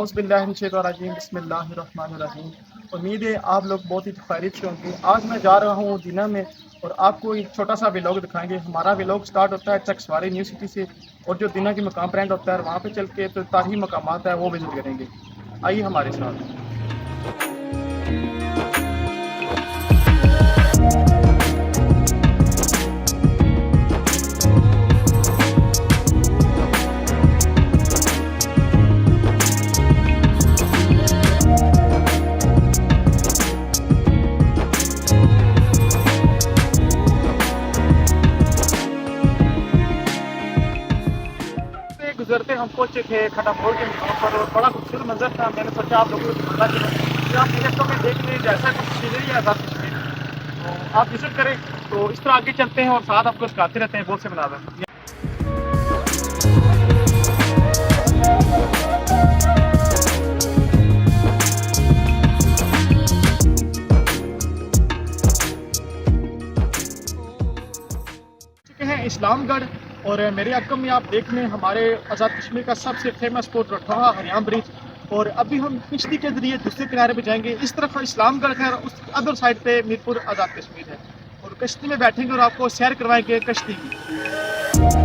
औज़ुबिल्लाहिमिनश्शैतानिर्रजीम बिस्मिल्लाहिर्रहमानिर्रहीम। उम्मीद है आप लोग बहुत ही खैरियत से होंगे। आज मैं जा रहा हूँ दीना में और आपको एक छोटा सा व्लॉग दिखाएंगे। हमारा व्लॉग स्टार्ट होता है चकसवारी न्यू सिटी से और जो दीना के मकाम ब्रांड होता है वहाँ पे चल के तो तारीखी मकामात है वो विजिट करेंगे। आइए हमारे साथ। गुजरते हम पहुंचे थे खड़ा मोड़ के मकाम पर और बड़ा खूबसूरत मंजर था। मैंने सोचा आप लोगों को दिखाना चाहिए। आप मिनटों में देख लें जैसा कुछ सीनरी है आज़ाद कश्मीर, तो आप विजिट करें। तो इस तरह आगे चलते हैं और साथ आपको सिखाते रहते हैं बहुत से मनाज़र। इस्लामगढ़ और मेरे अक्म में आप देख लें हमारे आज़ाद कश्मीर का सबसे फेमस स्पॉट रठौहा हरियाम ब्रिज। और अभी हम किश्ती के जरिए दूसरे किनारे पे जाएंगे। इस तरफ इस्लामगढ़ है और उस अदर साइड पे मीरपुर आज़ाद कश्मीर है और कश्ती में बैठेंगे और आपको सैर करवाएंगे कश्ती की।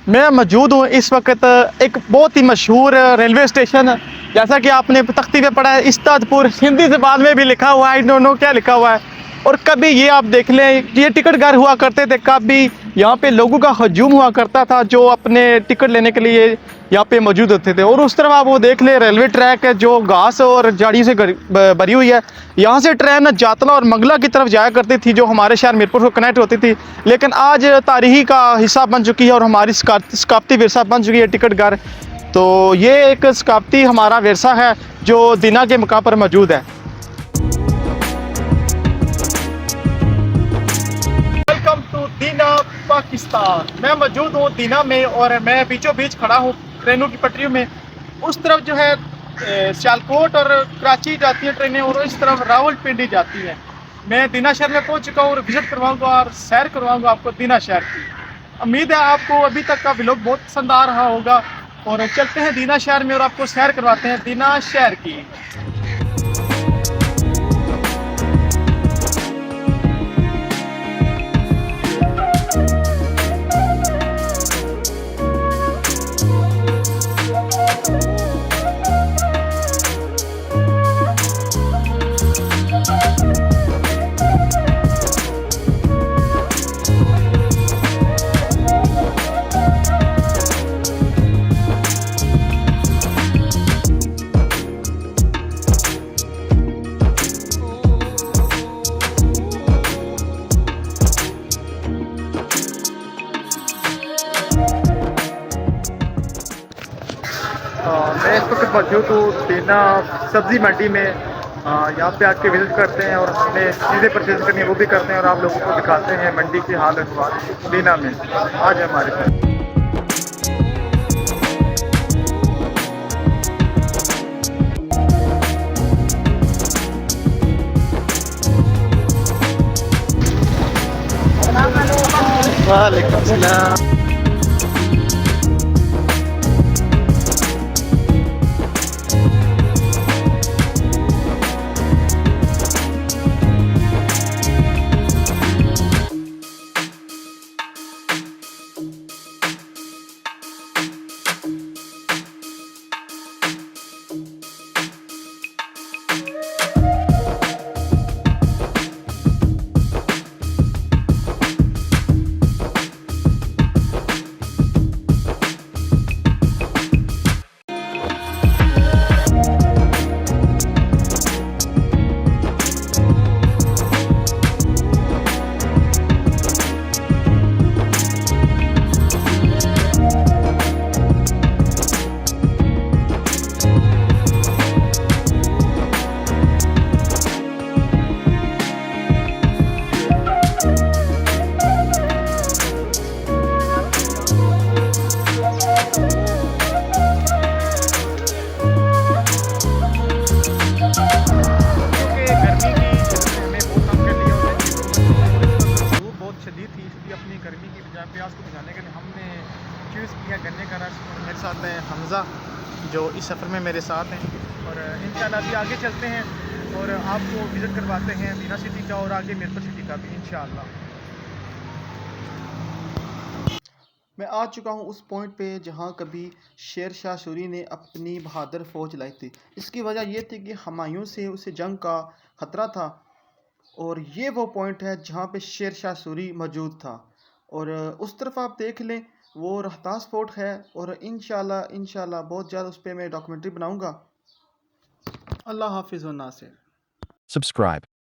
मैं मौजूद हूँ इस वक्त एक बहुत ही मशहूर रेलवे स्टेशन, जैसा कि आपने तख्ती पे पढ़ा है इस्तादपुर, हिंदी ज़बान में भी लिखा हुआ है, आई डोंट नो क्या लिखा हुआ है। और कभी ये आप देख लें ये टिकट घर हुआ करते थे, कभी यहाँ पे लोगों का हजूम हुआ करता था जो अपने टिकट लेने के लिए यहाँ पे मौजूद होते थे। और उस तरफ आप वो देख लें रेलवे ट्रैक है जो घास और झाड़ी से भरी हुई है। यहाँ से ट्रेन जातला और मंगला की तरफ जाया करती थी जो हमारे शहर मीरपुर को कनेक्ट होती थी, लेकिन आज तारीखी का हिस्सा बन चुकी है और हमारी सकाफती विरसा बन चुकी है टिकट घर। तो ये एक सकाफती हमारा विरसा है जो दीना के मकाम पर मौजूद है। वेलकम टू दीना पाकिस्तान। मैं मौजूद हूँ दीना में और मैं बीचों बीच खड़ा हूँ ट्रेनों की पटरियों में। उस तरफ जो है सियालकोट और कराची जाती है ट्रेनें और इस तरफ रावलपिंडी जाती है। मैं दीना शहर में पहुंच चुका हूँ और विजिट करवाऊंगा और सैर करवाऊंगा आपको दीना शहर की। उम्मीद है आपको अभी तक का व्लॉग बहुत पसंद आ रहा होगा और चलते हैं दीना शहर में और आपको सैर करवाते हैं दीना शहर की। मैं इस वक्त मौजूद हूँ दीना सब्ज़ी मंडी में यहाँ पे आके विजिट करते हैं और अपने चीज़ें परचेज करनी है वो भी करते हैं और आप लोगों को दिखाते हैं मंडी की हाल अहवाल दीना में। आज हमारे साथ वालेकुम सलाम। शदीद थी इसलिए अपनी गर्मी की बजाय प्यास को बुझाने के लिए हमने चूज़ किया गन्ने का रस। और मेरे साथ है हमज़ा जो इस सफ़र में मेरे साथ हैं और इंशाल्लाह अभी आगे चलते हैं और आपको विज़िट करवाते हैं दीना सिटी का और आगे मिरपुर सिटी का भी इंशाल्लाह। मैं आ चुका हूँ उस पॉइंट पे जहाँ कभी शेर शाह सूरी ने अपनी बहादुर फ़ौज लाई थी। इसकी वजह ये थी कि हुमायूं से उसे जंग का ख़तरा था और ये वो पॉइंट है जहाँ पे शेर शाह सूरी मौजूद था। और उस तरफ आप देख लें वो रहतास फोर्ट है और इंशाल्लाह बहुत जल्द उस पर मैं डॉक्यूमेंट्री बनाऊँगा। अल्लाह हाफिज़ व नासिर। Subscribe.